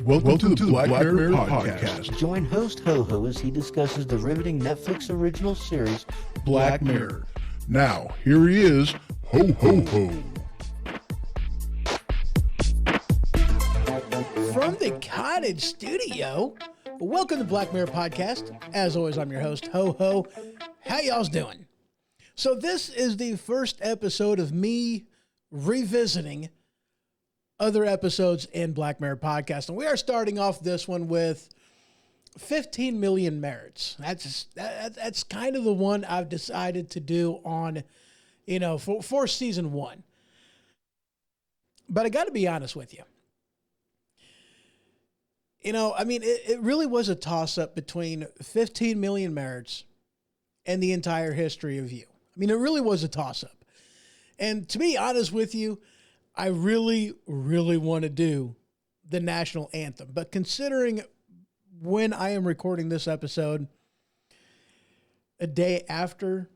Welcome to the Black Mirror Podcast. Join host Ho-Ho as he discusses the riveting Netflix original series, Black Mirror. Now, here he is, Ho-Ho-Ho. From the Cottage Studio, welcome to Black Mirror Podcast. As always, I'm your host, Ho-Ho. How y'all's doing? So this is the first episode of me revisiting other episodes in Black Mirror Podcast. And we are starting off this one with 15 Million Merits. That's kind of the one I've decided to do on, for season one. But I got to be honest with you. It really was a toss-up between 15 Million Merits and the entire history of you. It really was a toss-up. And to be honest with you, I really, really want to do the national anthem. But considering when I am recording this episode, a day after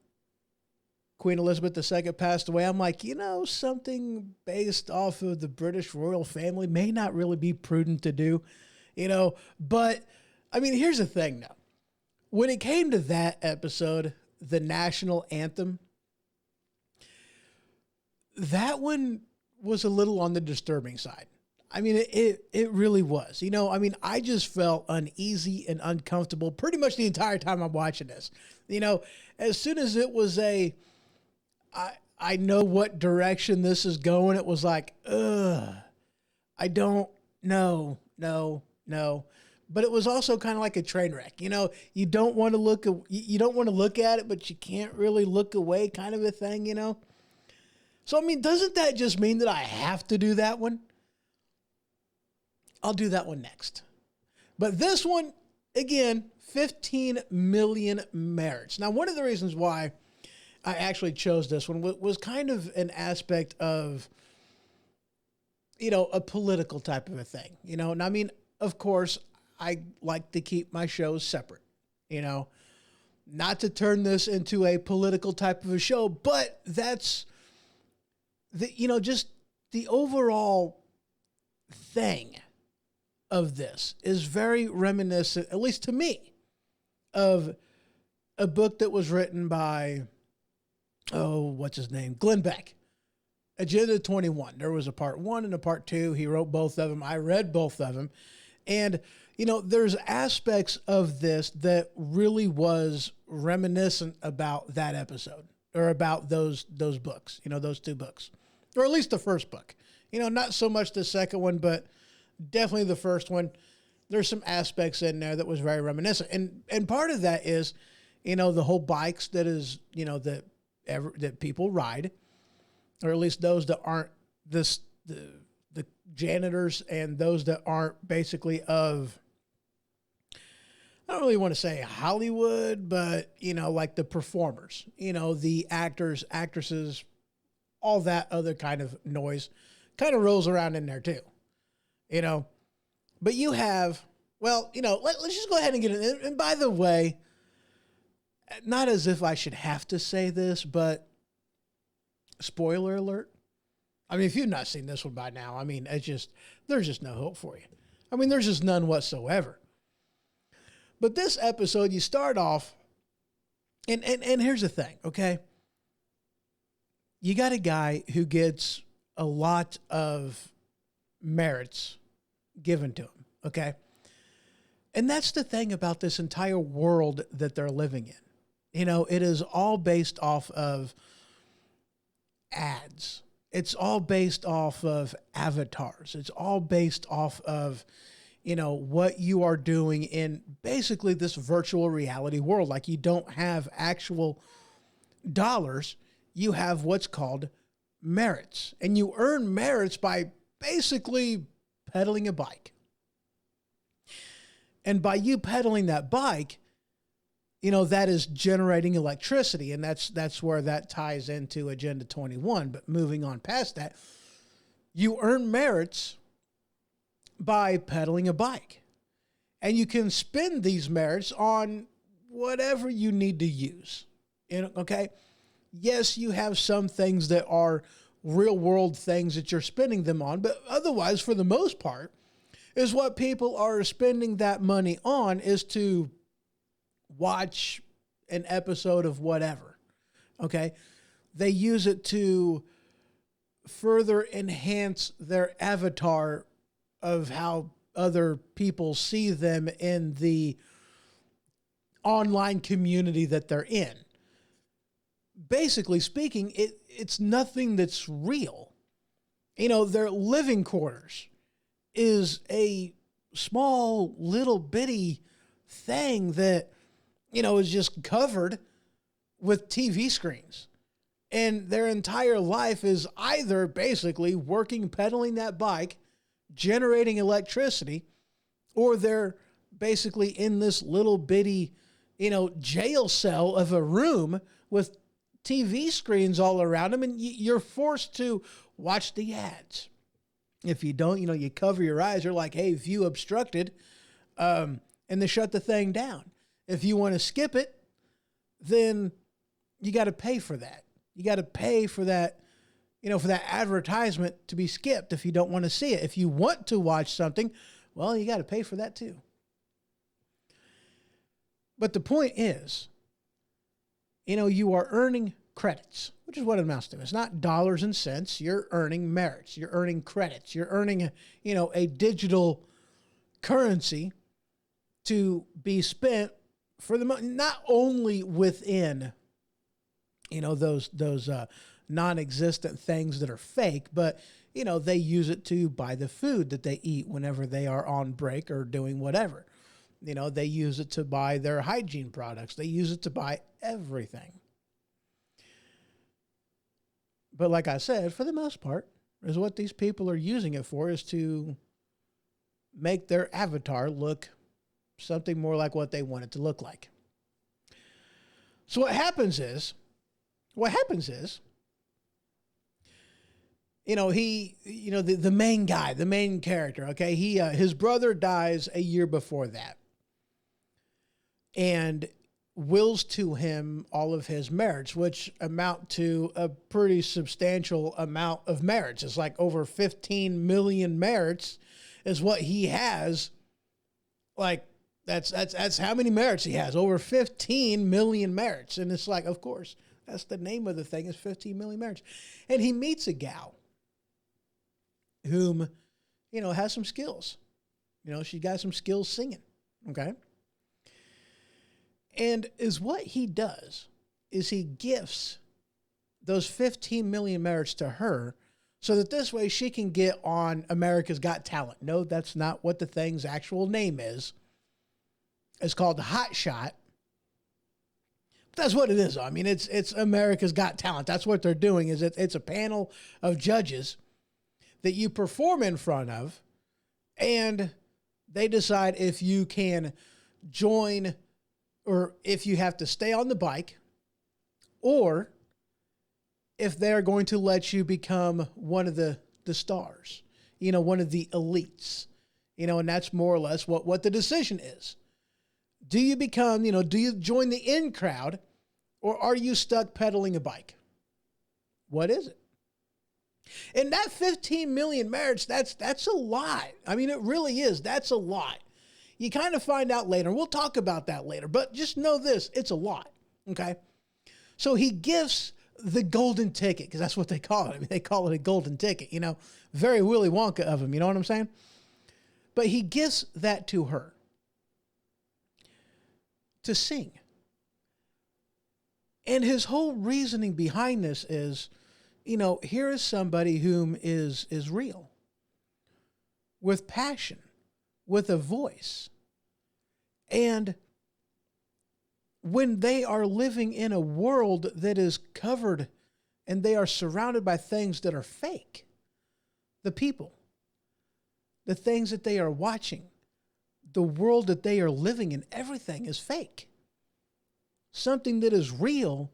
Queen Elizabeth II passed away, I'm like, something based off of the British royal family may not really be prudent to do, But, here's the thing, though. When it came to that episode, the national anthem, that one was a little on the disturbing side. It really was. I just felt uneasy and uncomfortable pretty much the entire time I'm watching this. As soon as it was I know what direction this is going, it was like, I don't know, no. But it was also kind of like a train wreck. You don't want to look at it, but you can't really look away, kind of a thing, So, doesn't that just mean that I have to do that one? I'll do that one next. But this one, again, 15 Million Merits. Now, one of the reasons why I actually chose this one was kind of an aspect of, a political type of a thing. And of course, I like to keep my shows separate, not to turn this into a political type of a show, but that's just the overall thing of this is very reminiscent, at least to me, of a book that was written by, what's his name? Glenn Beck, Agenda 21. There was a part 1 and a part 2. He wrote both of them. I read both of them. And, there's aspects of this that really was reminiscent about that episode or about those books, those two books. Or at least the first book. Not so much the second one, but definitely the first one. There's some aspects in there that was very reminiscent. And part of that is, the whole bikes that is, that people ride, or at least those that aren't the janitors and those that aren't basically of, I don't really want to say Hollywood, but, like the performers, the actors, actresses, all that other kind of noise kind of rolls around in there too, but you have, let's just go ahead and get it. And by the way, not as if I should have to say this, but spoiler alert. If you've not seen this one by now, there's just no hope for you. There's just none whatsoever. But this episode, you start off and here's the thing. Okay. You got a guy who gets a lot of merits given to him, okay? And that's the thing about this entire world that they're living in. It is all based off of ads. It's all based off of avatars. It's all based off of, what you are doing in basically this virtual reality world. Like you don't have actual dollars. You have what's called merits. And you earn merits by basically pedaling a bike. And by you pedaling that bike, that is generating electricity. And that's where that ties into Agenda 21. But moving on past that, you earn merits by pedaling a bike. And you can spend these merits on whatever you need to use. Okay? Yes, you have some things that are real world things that you're spending them on, but otherwise, for the most part, is what people are spending that money on is to watch an episode of whatever. Okay? They use it to further enhance their avatar of how other people see them in the online community that they're in. Basically speaking, it's nothing that's real. Their living quarters is a small little bitty thing that, is just covered with TV screens. And their entire life is either basically working, pedaling that bike, generating electricity, or they're basically in this little bitty, jail cell of a room with TV screens all around them, and you're forced to watch the ads. If you don't, you cover your eyes. You're like, hey, view obstructed, and they shut the thing down. If you want to skip it, then you got to pay for that. You got to pay for that, for that advertisement to be skipped if you don't want to see it. If you want to watch something, well, you got to pay for that too. But the point is, you are earning credits, which is what it amounts to. It's not dollars and cents. You're earning merits. You're earning credits. You're earning, a digital currency to be spent for not only within, those non-existent things that are fake, but, they use it to buy the food that they eat whenever they are on break or doing whatever. They use it to buy their hygiene products. They use it to buy everything. But like I said, for the most part, is what these people are using it for is to make their avatar look something more like what they want it to look like. So what happens is, the main guy, the main character, okay, his brother dies a year before that. And wills to him all of his merits, which amount to a pretty substantial amount of merits. It's like over 15 million merits is what he has. Like that's how many merits he has. Over 15 million merits. And it's like, of course, that's the name of the thing is 15 million merits. And he meets a gal whom, has some skills. She got some skills singing. Okay. And is what he does is he gifts those 15 million merits to her so that this way she can get on America's Got Talent. No, that's not what the thing's actual name is. It's called Hot Shot. But that's what it is. I mean, it's America's Got Talent. That's what they're doing is it's a panel of judges that you perform in front of, and they decide if you can join or if you have to stay on the bike, or if they're going to let you become one of the stars, one of the elites, and that's more or less what the decision is. Do you become, do you join the in crowd, or are you stuck pedaling a bike? What is it? And that 15 million merits, that's a lot. I mean, it really is. That's a lot. You kind of find out later. We'll talk about that later. But just know this, it's a lot, okay? So he gifts the golden ticket, because that's what they call it. I mean, they call it a golden ticket, Very Willy Wonka of him, you know what I'm saying? But he gives that to her to sing. And his whole reasoning behind this is, here is somebody whom is real, with passion, with a voice. And when they are living in a world that is covered and they are surrounded by things that are fake, the people, the things that they are watching, the world that they are living in, everything is fake. Something that is real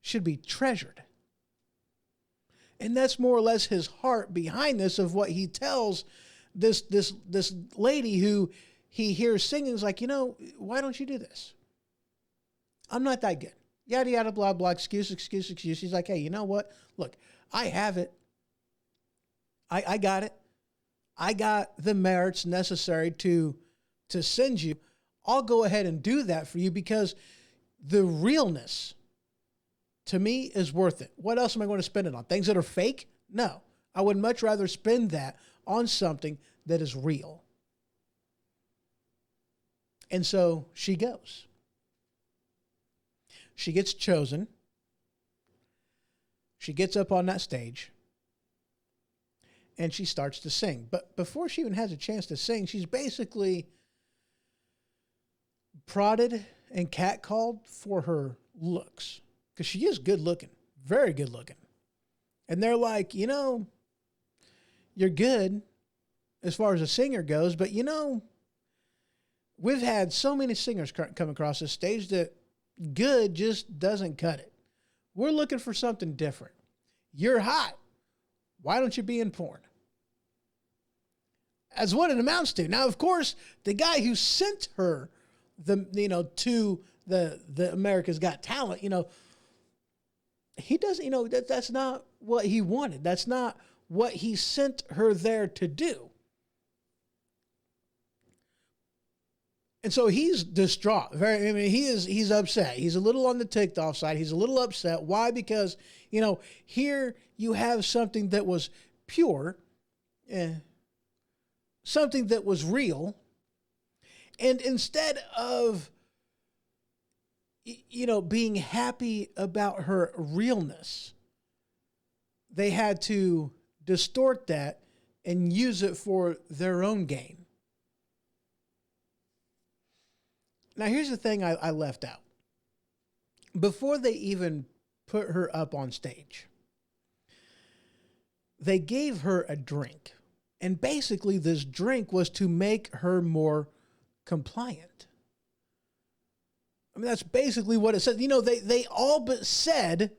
should be treasured. And that's more or less his heart behind this of what he tells this lady who he hears singing is like, why don't you do this? I'm not that good. Yada, yada, blah, blah, excuse. He's like, hey, you know what? Look, I have it. I got it. I got the merits necessary to send you. I'll go ahead and do that for you because the realness to me is worth it. What else am I going to spend it on? Things that are fake? No. I would much rather spend that on something that is real. And so she goes. She gets chosen. She gets up on that stage. And she starts to sing. But before she even has a chance to sing, she's basically prodded and catcalled for her looks. Because she is good looking. Very good looking. And they're like, you know, you're good as far as a singer goes, but you know, we've had so many singers come across this stage that good just doesn't cut it. We're looking for something different. You're hot. Why don't you be in porn? As what it amounts to. Now, of course, the guy who sent her to the America's Got Talent, he doesn't, that's not what he wanted. That's not what he sent her there to do. And so he's distraught. He's upset. He's a little on the ticked off side. He's a little upset. Why? Because, here you have something that was pure, something that was real. And instead of, being happy about her realness, they had to distort that and use it for their own gain. Now, here's the thing I left out. Before they even put her up on stage, they gave her a drink. And basically, this drink was to make her more compliant. I mean, that's basically what it says. They all but said,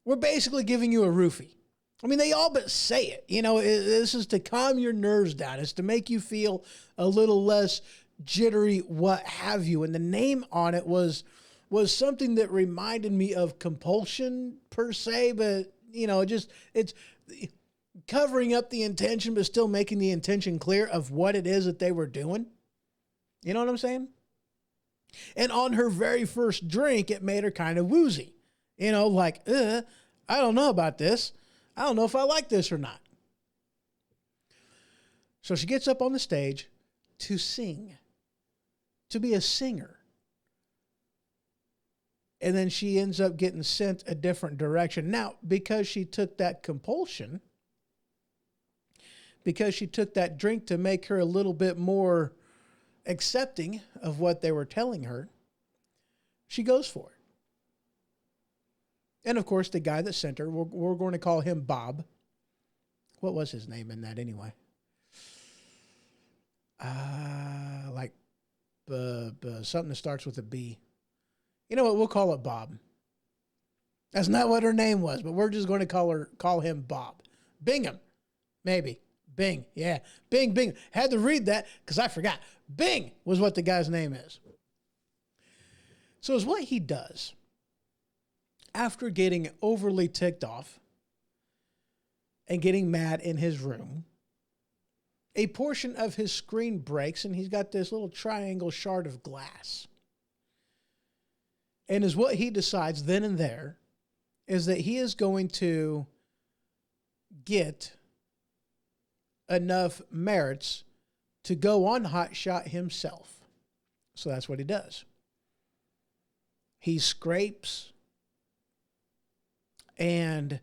we're basically giving you a roofie. I mean, they all but say it. This is to calm your nerves down. It's to make you feel a little less jittery, what have you. And the name on it was something that reminded me of compulsion per se, but, it's covering up the intention, but still making the intention clear of what it is that they were doing. You know what I'm saying? And on her very first drink, it made her kind of woozy. I don't know about this. I don't know if I like this or not. So she gets up on the stage to sing, to be a singer. And then she ends up getting sent a different direction. Now, because she took that compulsion, because she took that drink to make her a little bit more accepting of what they were telling her, she goes for it. And of course, the guy that sent her, we're going to call him Bob. What was his name in that anyway? Something that starts with a B. You know what? We'll call it Bob. That's not what her name was, but we're just going to call him Bob. Bingham, maybe. Bing, yeah. Bing. Had to read that because I forgot. Bing was what the guy's name is. So it's what he does. After getting overly ticked off and getting mad in his room, a portion of his screen breaks and he's got this little triangle shard of glass. And is what he decides then and there is that he is going to get enough merits to go on Hot Shot himself. So that's what he does. He scrapes and,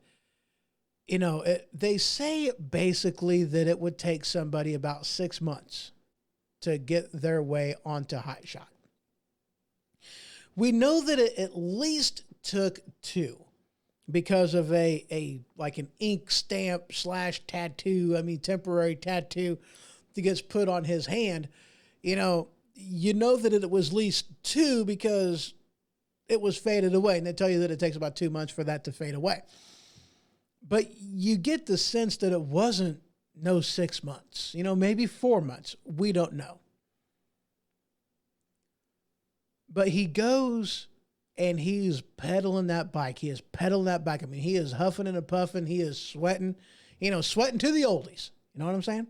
they say basically that it would take somebody about 6 months to get their way onto Hot Shot. We know that it at least took 2 because of an ink stamp / tattoo, temporary tattoo that gets put on his hand. You know that it was at least 2 because it was faded away. And they tell you that it takes about 2 months for that to fade away. But you get the sense that it wasn't no 6 months, maybe 4 months. We don't know. But he goes and he's pedaling that bike. He is pedaling that bike. I mean, he is huffing and puffing. He is sweating, sweating to the oldies. You know what I'm saying?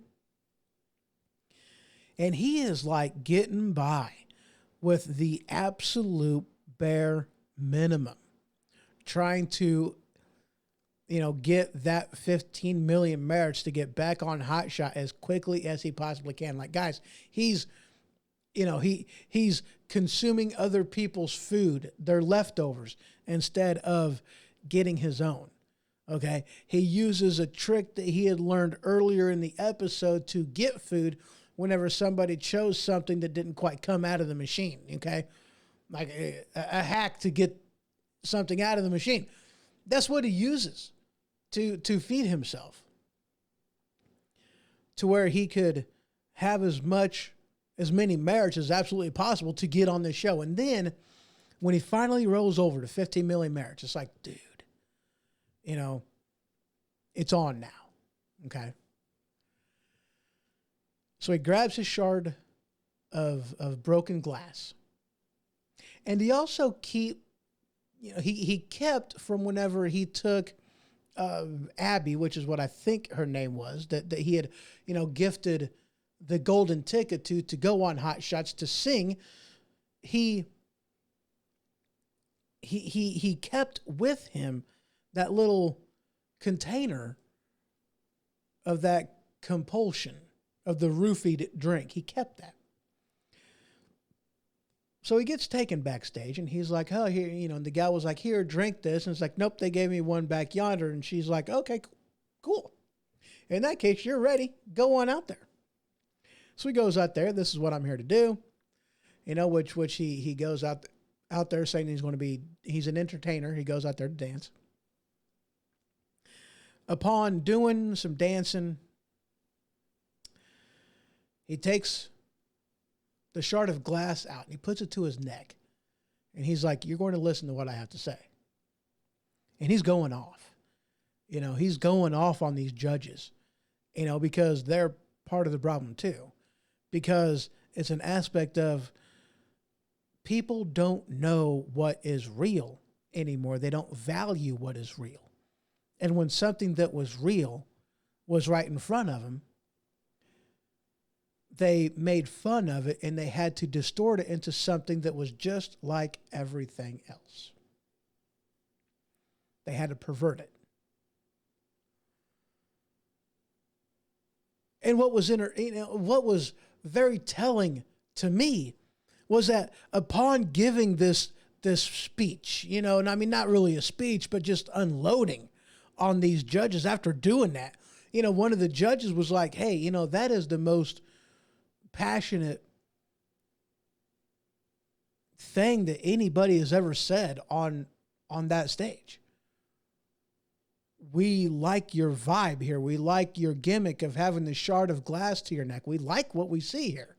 And he is like getting by with the absolute bare minimum, trying to, get that 15 million merits to get back on Hot Shot as quickly as he possibly can. Like, guys, he's consuming other people's food, their leftovers, instead of getting his own. Okay. He uses a trick that he had learned earlier in the episode to get food whenever somebody chose something that didn't quite come out of the machine. Okay. Like a hack to get something out of the machine. That's what he uses to feed himself, to where he could have as many merits as absolutely possible to get on this show. And then when he finally rolls over to 15 million merits, it's like, dude, it's on now. Okay. So he grabs his shard of broken glass. And he also he kept from whenever he took Abby, which is what I think her name was, that he had, gifted the golden ticket to go on Hot Shots to sing. He kept with him that little container of that compulsion of the roofied drink. He kept that. So he gets taken backstage, and he's like, oh, here, and the guy was like, here, drink this. And it's like, nope, they gave me one back yonder. And she's like, okay, cool. In that case, you're ready. Go on out there. So he goes out there. This is what I'm here to do. Which he goes out there saying he's an entertainer. He goes out there to dance. Upon doing some dancing, he takes the shard of glass out and he puts it to his neck. And he's like, you're going to listen to what I have to say. And he's going off. He's going off on these judges, because they're part of the problem too. Because it's an aspect of people don't know what is real anymore. They don't value what is real. And when something that was real was right in front of them, they made fun of it and they had to distort it into something that was just like everything else. They had to pervert it. And what was very telling to me was that upon giving this speech, and I mean, not really a speech, but just unloading on these judges after doing that, one of the judges was like, hey, that is the most passionate thing that anybody has ever said on that stage. We like your vibe here. We like your gimmick of having the shard of glass to your neck. We like what we see here.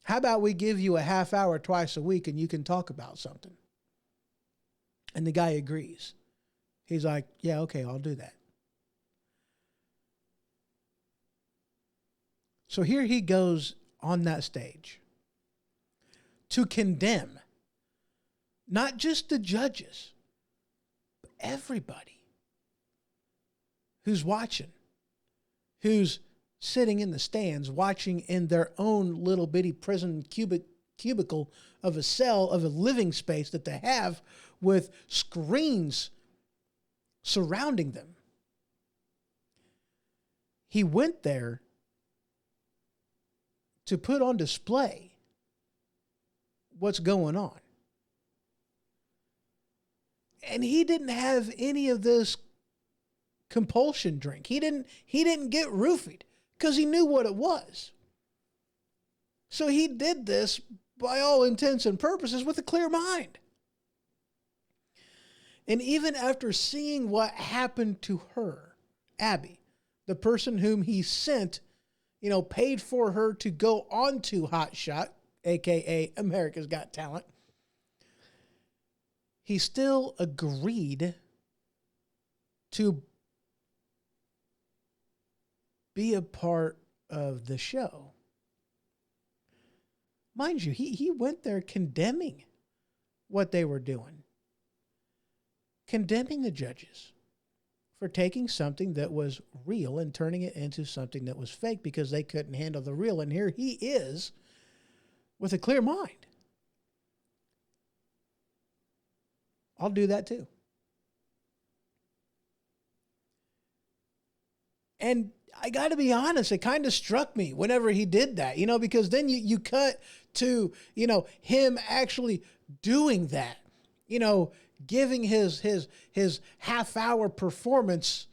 How about we give you a half hour twice a week and you can talk about something? And the guy agrees. He's like, yeah, okay, I'll do that. So here he goes on that stage to condemn not just the judges, but everybody who's watching, who's sitting in the stands watching in their own little bitty prison cubicle of a cell, of a living space that they have with screens surrounding them. He went there to put on display what's going on. And he didn't have any of this compulsion drink. He didn't get roofied because he knew what it was. So he did this by all intents and purposes with a clear mind. And even after seeing what happened to her, Abby, the person whom he sent, paid for her to go onto Hot Shot, aka America's Got Talent, he still agreed to be a part of the show. Mind you, he went there condemning what they were doing. condemning the judges for taking something that was real and turning it into something that was fake because they couldn't handle the real. And here he is with a clear mind. I'll do that too. And I got to be honest, it kind of struck me whenever he did that, because then you cut to, him actually doing that, giving his half-hour performance,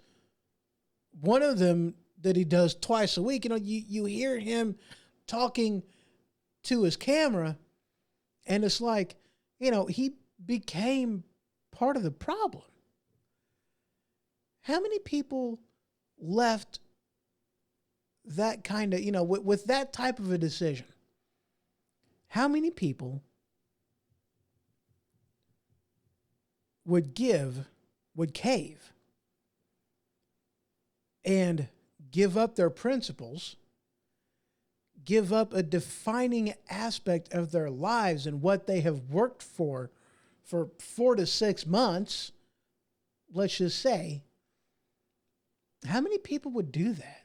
one of them that he does twice a week. You hear him talking to his camera, and it's like, he became part of the problem. How many people left that kind of, with that type of a decision? How many people would cave and give up their principles, give up a defining aspect of their lives and what they have worked for 4 to 6 months, let's just say? How many people would do that?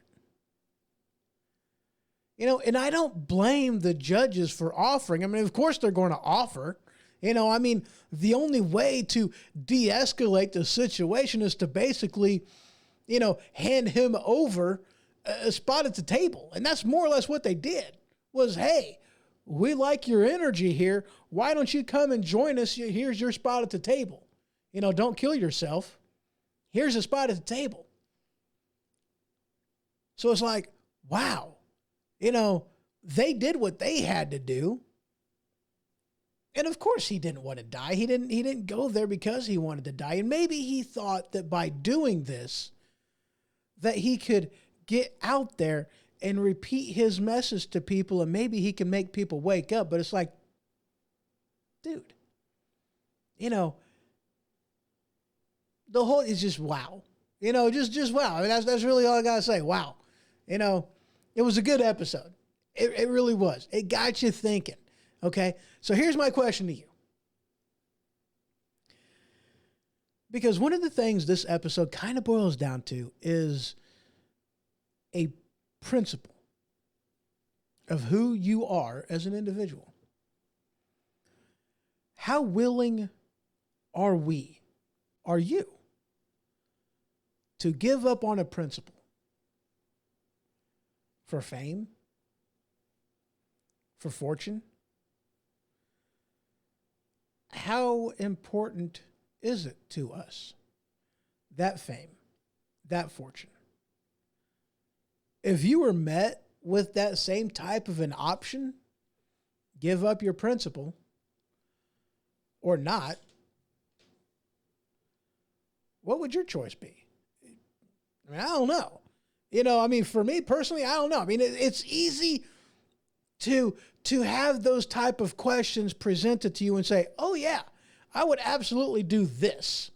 And I don't blame the judges for offering. I mean, of course they're going to offer. The only way to de-escalate the situation is to basically, hand him over a spot at the table. And that's more or less what they did was, hey, we like your energy here. Why don't you come and join us? Here's your spot at the table. Don't kill yourself. Here's a spot at the table. So it's like, wow, they did what they had to do. And of course he didn't want to die. He didn't go there because he wanted to die. And maybe he thought that by doing this, that he could get out there and repeat his message to people, and maybe he can make people wake up. But it's like, dude, the whole is just wow. Just wow. I mean, that's really all I gotta say. Wow. It was a good episode. It really was. It got you thinking. Okay. So here's my question to you. Because one of the things this episode kind of boils down to is a principle of who you are as an individual. How willing are you to give up on a principle for fame, for fortune? How important is it to us, that fame, that fortune? If you were met with that same type of an option, give up your principle or not, what would your choice be? I mean, I don't know. For me personally, I don't know. I mean, it's easy to have those type of questions presented to you and say, oh yeah, I would absolutely do this.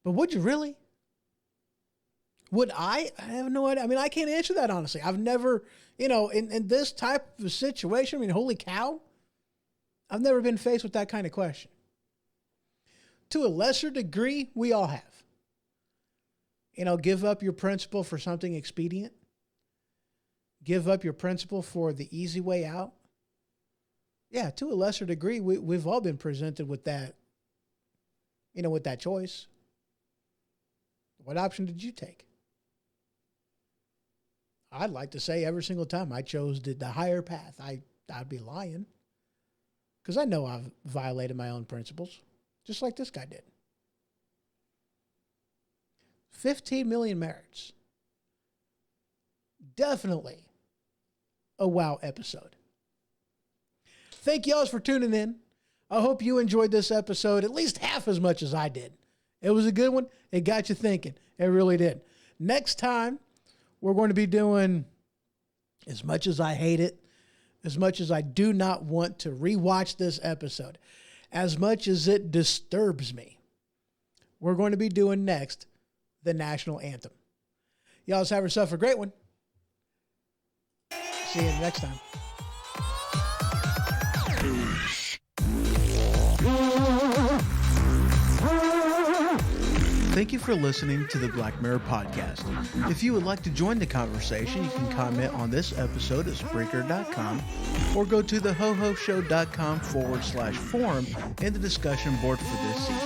But would you really? Would I? I have no idea. I mean, I can't answer that honestly. I've never, in this type of situation, I mean, holy cow, I've never been faced with that kind of question. To a lesser degree, we all have. Give up your principle for something expedient. Give up your principle for the easy way out. Yeah, to a lesser degree, we've all been presented with that, with that choice. What option did you take? I'd like to say every single time I chose the higher path, I'd be lying. Because I know I've violated my own principles, just like this guy did. 15 million merits. Definitely a wow episode. Thank y'all for tuning in. I hope you enjoyed this episode at least half as much as I did. It was a good one. It got you thinking. It really did. Next time, we're going to be doing, as much as I hate it, as much as I do not want to rewatch this episode, as much as it disturbs me, we're going to be doing next the national anthem. Y'all have yourself a great one. See you next time. Peace. Thank you for listening to the Black Mirror Podcast. If you would like to join the conversation, you can comment on this episode at Spreaker.com or go to thehohoshow.com/forum in the discussion board for this season.